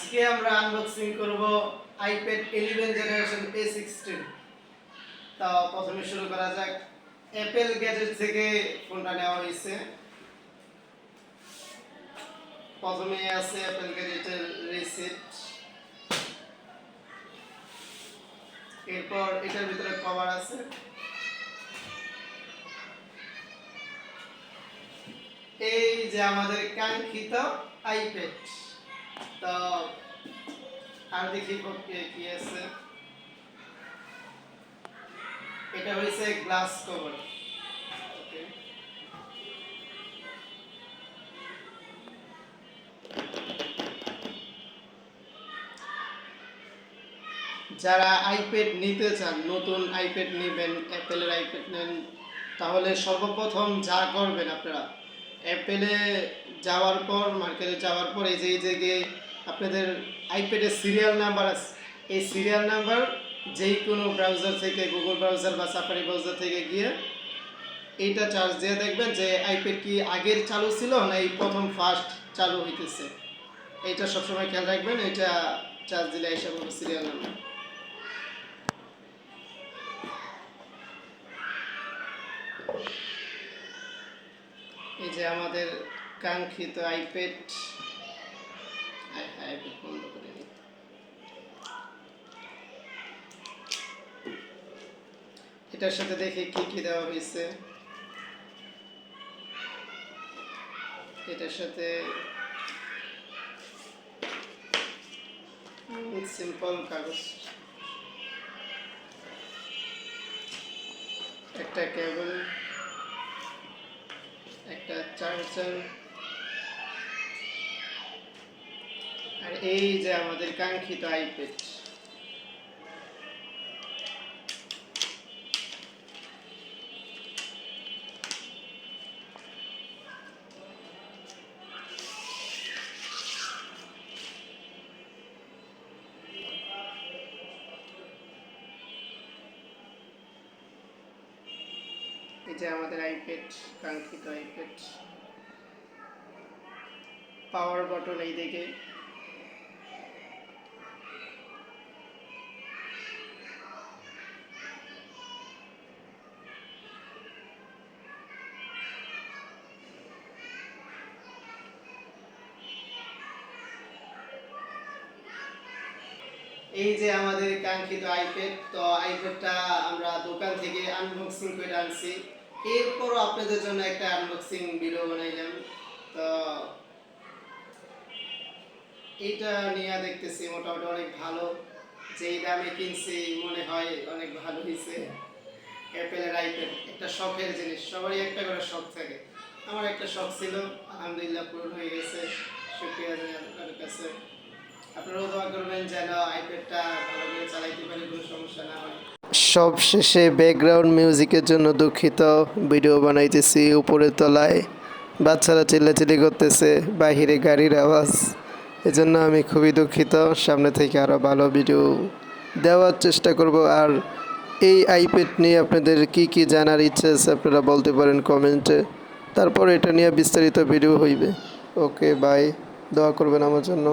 আজকে আমরা আনবক্সিং করব আইপ্যাড 11 জেনারেশন A16। তো প্রথমে শুরু করা যাক। অ্যাপল গ্যাজেট থেকে ফোনটা নেওয়া হয়েছে। প্রথমে আছে অ্যাপল গ্যাজেটের রিসিপ্ট, এরপর এটার ভিতরে কভার আছে, এই যে আমাদের কাঙ্ক্ষিত আইপ্যাড। তো আর দেখি কি আছে। এটা হইছে গ্লাস কভার। যারা আইপ্যাড নিতে চান, নতুন আইপ্যাড নেবেন, অ্যাপেলের আইপ্যাড নেন, তাহলে সর্বপ্রথম যা করবেন আপনারা অ্যাপেলে যাওয়ার পর, মার্কেটে যাওয়ার পর এই যে আপনাদের আইপ্যাডের সিরিয়াল নাম্বার আছে, এই সিরিয়াল নাম্বার যেই কোনো ব্রাউজার থেকে, গুগল ব্রাউজার বা সাফারি ব্রাউজার থেকে গিয়ে এইটা চার্জ দিয়ে দেখবেন যে আইপ্যাড কি আগের চালু ছিল না এই প্রথম ফার্স্ট চালু হইতেছে। এইটা সবসময় খেয়াল রাখবেন, এটা চার্জ দিলে এসে বলবে সিরিয়াল নাম্বার। এই যে আমাদের কাঙ্ক্ষিত আইপ্যাড। আইপ্যাড বন্ধ করে নিই। এটার সাথে দেখি কি কি দেওয়া হয়েছে। এটার সাথে সিম্পল কাগজ, একটা কেবল, একটা চার্জার, আর এই যে আমাদের কাঙ্ক্ষিত আইপ্যাড। এই যে আমাদের আইপ্যাড, কাঙ্ক্ষিত আইপ্যাড। পাওয়ার বাটন এই দিকে, এই যে আমাদের কাঙ্ক্ষিত আইপ্যাড। তো আইপ্যাডটা আমরা দোকান থেকে আনবক্সিং করে আনছি, এরপরও আপনাদের জন্য একটা আনবক্সিং ভিডিও বানাইলাম। তো এইটা নিয়ে দেখতেছি মোটামুটি অনেক ভালো, যেই দামে কিনছি মনে হয় অনেক ভালো হয়েছে। অ্যাপেলের আইপ্যাড একটা শখের জিনিস, সবারই একটা করে শখ থাকে। আমার একটা শখ ছিল, আলহামদুলিল্লাহ পূরণ হয়ে গেছে। শুকরিয়া জানাই আপনার কাছে। আপনারাও দোয়া করবেন যেন আইপ্যাডটা ভালো করে চালাইতে পারি, কোনো সমস্যা না হয়। সবশেষে ব্যাকগ্রাউন্ড মিউজিকের জন্য দুঃখিত, ভিডিও বানাইতেছি উপরের তলায়, বাচ্চারা চিল্লাচিল্লি করতেছে, বাহিরে গাড়ির আওয়াজ, এজন্য আমি খুবই দুঃখিত। সামনে থেকে আরও ভালো ভিডিও দেওয়ার চেষ্টা করব। আর এই আইপ্যাড নিয়ে আপনাদের কি কি জানার ইচ্ছে আছে আপনারা বলতে পারেন কমেন্টে, তারপর এটা নিয়ে বিস্তারিত ভিডিও হইবে। ওকে বাই, দোয়া করবেন আমার জন্য।